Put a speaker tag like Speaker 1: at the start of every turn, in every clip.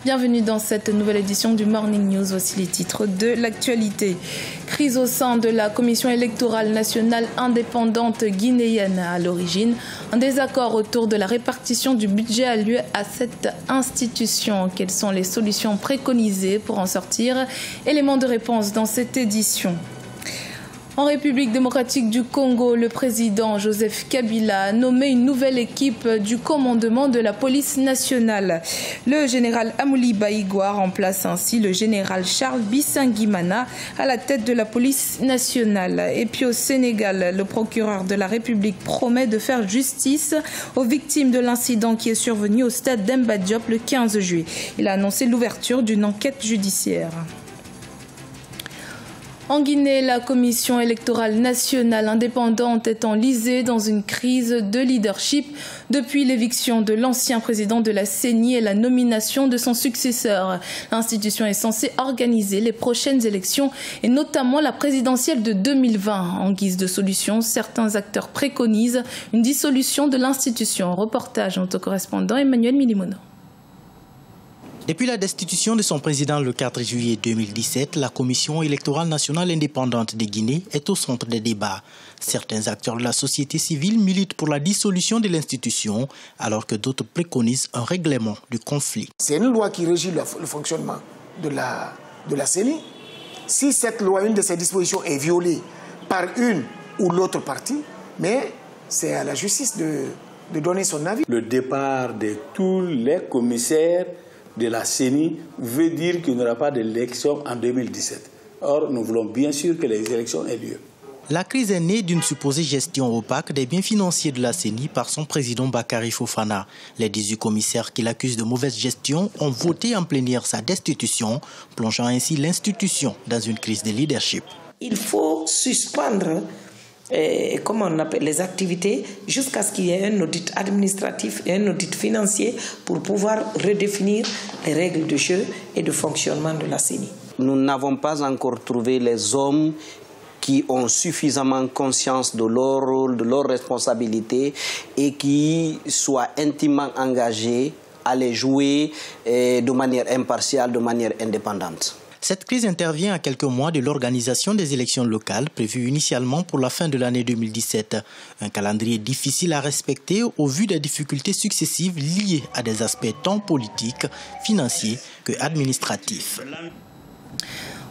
Speaker 1: Bienvenue dans cette nouvelle édition du Morning News. Voici les titres de l'actualité. Crise au sein de la Commission électorale nationale indépendante guinéenne à l'origine. Un désaccord autour de la répartition du budget a lieu à cette institution. Quelles sont les solutions préconisées pour en sortir? Éléments de réponse dans cette édition. En République démocratique du Congo, le président Joseph Kabila a nommé une nouvelle équipe du commandement de la police nationale. Le général Amouli Baïgoua remplace ainsi le général Charles Bissingimana à la tête de la police nationale. Et puis au Sénégal, le procureur de la République promet de faire justice aux victimes de l'incident qui est survenu au stade d'Emba Diop le 15 juillet. Il a annoncé l'ouverture d'une enquête judiciaire. En Guinée, la Commission électorale nationale indépendante est enlisée dans une crise de leadership depuis l'éviction de l'ancien président de la CENI et la nomination de son successeur. L'institution est censée organiser les prochaines élections et notamment la présidentielle de 2020. En guise de solution, certains acteurs préconisent une dissolution de l'institution. Reportage de notre correspondant Emmanuel Milimono.
Speaker 2: Depuis la destitution de son président le 4 juillet 2017, la Commission électorale nationale indépendante de Guinée est au centre des débats. Certains acteurs de la société civile militent pour la dissolution de l'institution, alors que d'autres préconisent un règlement du conflit.
Speaker 3: C'est une loi qui régit le fonctionnement de la CENI. Si cette loi, une de ses dispositions est violée par une ou l'autre partie, mais c'est à la justice de donner son avis.
Speaker 4: Le départ de tous les commissaires de la CENI veut dire qu'il n'y aura pas d'élection en 2017. Or, nous voulons bien sûr que les élections aient lieu.
Speaker 2: La crise est née d'une supposée gestion opaque des biens financiers de la CENI par son président Bakary Fofana. Les 18 commissaires qui l'accusent de mauvaise gestion ont voté en plénière sa destitution, plongeant ainsi l'institution dans une crise de leadership.
Speaker 5: Il faut suspendre comment on appelle les activités jusqu'à ce qu'il y ait un audit administratif et un audit financier pour pouvoir redéfinir les règles de jeu et de fonctionnement de la CENI.
Speaker 6: Nous n'avons pas encore trouvé les hommes qui ont suffisamment conscience de leur rôle, de leurs responsabilités et qui soient intimement engagés à les jouer de manière impartiale, de manière indépendante.
Speaker 2: Cette crise intervient à quelques mois de l'organisation des élections locales prévues initialement pour la fin de l'année 2017. Un calendrier difficile à respecter au vu des difficultés successives liées à des aspects tant politiques, financiers que administratifs.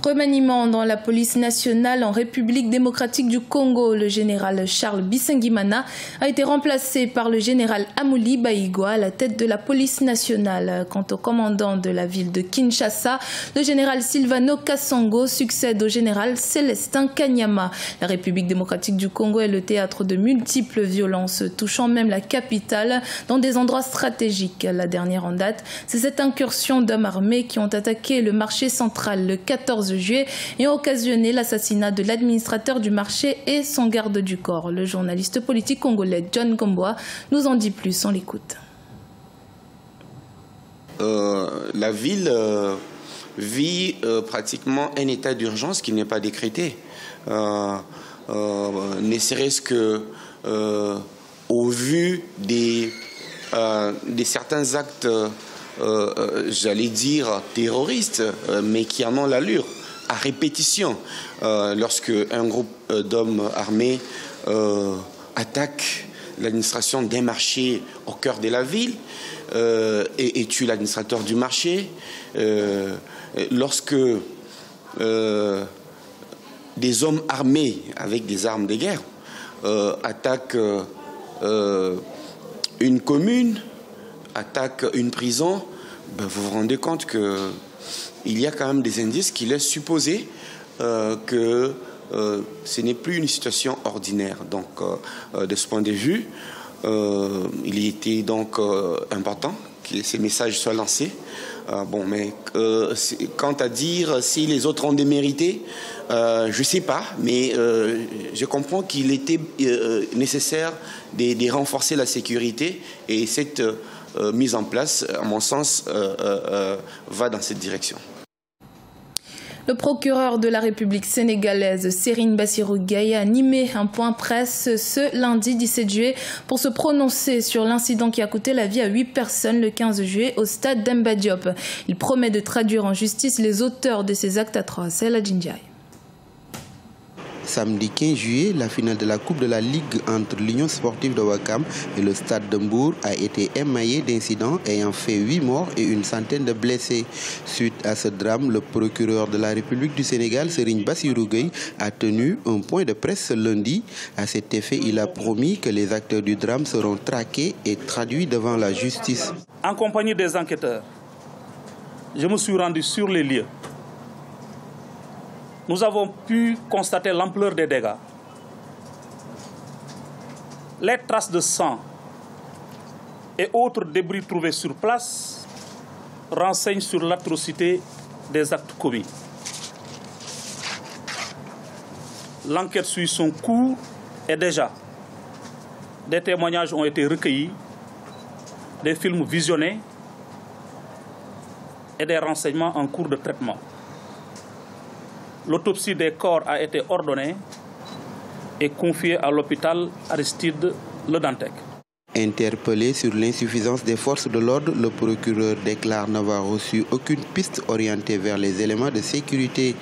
Speaker 1: Remaniement dans la police nationale en République démocratique du Congo. Le général Charles Bissingimana a été remplacé par le général Amouli Baïgoua à la tête de la police nationale. Quant au commandant de la ville de Kinshasa, le général Silvano Kasongo succède au général Célestin Kanyama. La République démocratique du Congo est le théâtre de multiples violences, touchant même la capitale dans des endroits stratégiques. La dernière en date, c'est cette incursion d'hommes armés qui ont attaqué le marché central le 14 juillet et ont occasionné l'assassinat de l'administrateur du marché et son garde du corps. Le journaliste politique congolais John Gomboa nous en dit plus, on l'écoute.
Speaker 7: La ville vit pratiquement un état d'urgence qui n'est pas décrété. Ne serait-ce que au vu des certains actes, j'allais dire terroristes, mais qui en ont l'allure, à répétition, lorsque un groupe d'hommes armés attaque l'administration d'un marché au cœur de la ville et tue l'administrateur du marché, lorsque des hommes armés avec des armes de guerre attaquent une commune, attaquent une prison, vous vous rendez compte que il y a quand même des indices qui laissent supposer que ce n'est plus une situation ordinaire. Donc, de ce point de vue, il était donc important que ces messages soient lancés. Mais quant à dire si les autres ont démérité, je ne sais pas, mais je comprends qu'il était nécessaire de renforcer la sécurité et cette mise en place, à mon sens, va dans cette direction.
Speaker 1: Le procureur de la République sénégalaise, Serigne Bassirou Gueye, a animé un point presse ce lundi 17 juillet pour se prononcer sur l'incident qui a coûté la vie à 8 personnes le 15 juillet au stade Demba Diop. Il promet de traduire en justice les auteurs de ces actes atroces. El Adjindiaye.
Speaker 8: Samedi 15 juillet, la finale de la Coupe de la Ligue entre l'Union sportive de Ouakam et le Stade de Mbour a été émaillée d'incidents ayant fait 8 morts et une centaine de blessés. Suite à ce drame, le procureur de la République du Sénégal, Serigne Bassirou Gueye, a tenu un point de presse ce lundi. À cet effet, il a promis que les acteurs du drame seront traqués et traduits devant la justice.
Speaker 9: En compagnie des enquêteurs, je me suis rendu sur les lieux. Nous avons pu constater l'ampleur des dégâts. Les traces de sang et autres débris trouvés sur place renseignent sur l'atrocité des actes commis. L'enquête suit son cours et déjà, des témoignages ont été recueillis, des films visionnés et des renseignements en cours de traitement. L'autopsie des corps a été ordonnée et confiée à l'hôpital Aristide Le Dantec.
Speaker 8: Interpellé sur l'insuffisance des forces de l'ordre, le procureur déclare n'avoir reçu aucune piste orientée vers les éléments de sécurité.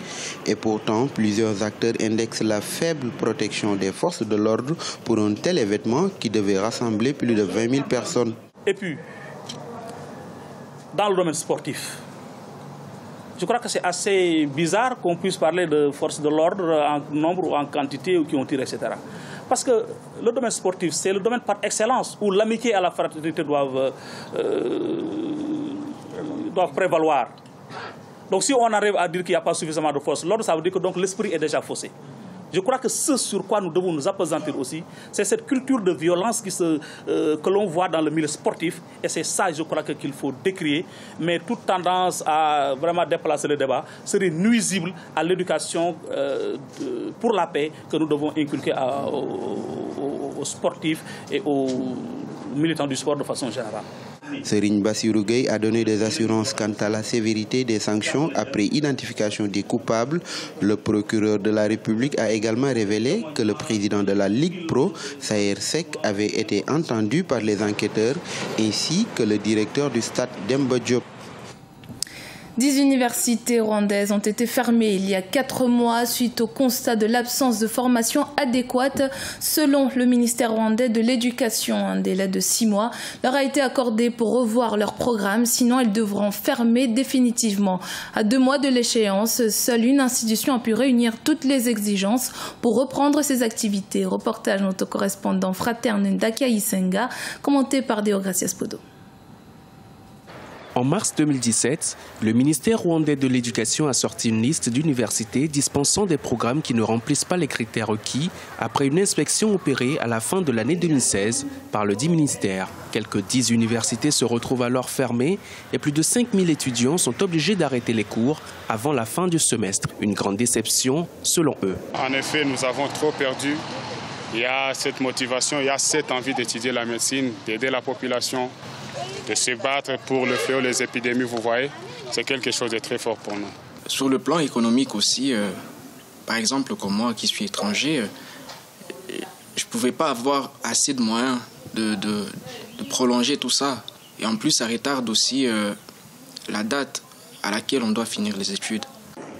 Speaker 8: Et pourtant, plusieurs acteurs indexent la faible protection des forces de l'ordre pour un tel événement qui devait rassembler plus de 20 000 personnes.
Speaker 9: Et puis, dans le domaine sportif, je crois que c'est assez bizarre qu'on puisse parler de forces de l'ordre en nombre ou en quantité ou qui ont tiré, etc. Parce que le domaine sportif, c'est le domaine par excellence où l'amitié et la fraternité doivent prévaloir. Donc si on arrive à dire qu'il n'y a pas suffisamment de forces de l'ordre, ça veut dire que l'esprit est déjà faussé. Je crois que ce sur quoi nous devons nous appesantir aussi, c'est cette culture de violence que l'on voit dans le milieu sportif. Et c'est ça, je crois, qu'il faut décrier. Mais toute tendance à vraiment déplacer le débat serait nuisible à l'éducation pour la paix que nous devons inculquer aux sportifs et aux militants du sport de façon générale.
Speaker 8: Serigne Bassirou Gueye a donné des assurances quant à la sévérité des sanctions après identification des coupables. Le procureur de la République a également révélé que le président de la Ligue Pro, Saher Seck, avait été entendu par les enquêteurs ainsi que le directeur du stade Demba Diop.
Speaker 1: 10 universités rwandaises ont été fermées il y a 4 mois suite au constat de l'absence de formation adéquate. Selon le ministère rwandais de l'Éducation, un délai de 6 mois leur a été accordé pour revoir leur programme, sinon elles devront fermer définitivement. À 2 mois de l'échéance, seule une institution a pu réunir toutes les exigences pour reprendre ses activités. Reportage de notre correspondant Fraterne Ndakia Isenga, commenté par Deogracias Podo.
Speaker 10: En mars 2017, le ministère rwandais de l'Éducation a sorti une liste d'universités dispensant des programmes qui ne remplissent pas les critères requis après une inspection opérée à la fin de l'année 2016 par le dit ministère. Quelques 10 universités se retrouvent alors fermées et plus de 5000 étudiants sont obligés d'arrêter les cours avant la fin du semestre. Une grande déception selon eux.
Speaker 11: En effet, nous avons trop perdu. Il y a cette motivation, il y a cette envie d'étudier la médecine, d'aider la population, de se battre pour le fléau, les épidémies, vous voyez, c'est quelque chose de très fort pour nous.
Speaker 12: Sur le plan économique aussi, par exemple, comme moi qui suis étranger, je ne pouvais pas avoir assez de moyens de prolonger tout ça. Et en plus, ça retarde aussi la date à laquelle on doit finir les études.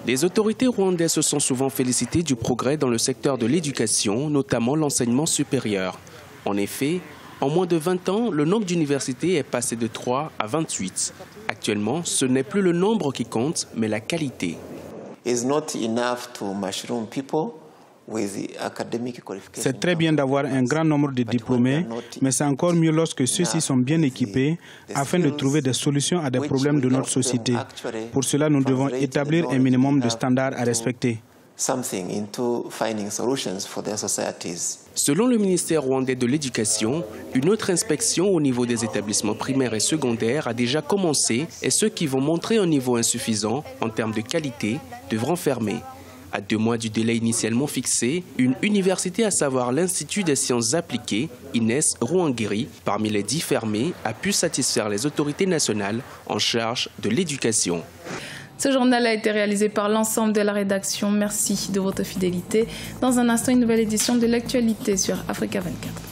Speaker 10: Les autorités rwandaises se sont souvent félicitées du progrès dans le secteur de l'éducation, notamment l'enseignement supérieur. En effet, en moins de 20 ans, le nombre d'universités est passé de 3 à 28. Actuellement, ce n'est plus le nombre qui compte, mais la qualité.
Speaker 13: C'est très bien d'avoir un grand nombre de diplômés, mais c'est encore mieux lorsque ceux-ci sont bien équipés afin de trouver des solutions à des problèmes de notre société. Pour cela, nous devons établir un minimum de standards à respecter.
Speaker 10: Selon le ministère rwandais de l'Éducation, une autre inspection au niveau des établissements primaires et secondaires a déjà commencé et ceux qui vont montrer un niveau insuffisant en termes de qualité devront fermer. À 2 mois du délai initialement fixé, une université, à savoir l'Institut des sciences appliquées, INES Ruangiri, parmi les 10 fermés, a pu satisfaire les autorités nationales en charge de l'éducation.
Speaker 1: Ce journal a été réalisé par l'ensemble de la rédaction. Merci de votre fidélité. Dans un instant, une nouvelle édition de l'actualité sur Africa 24.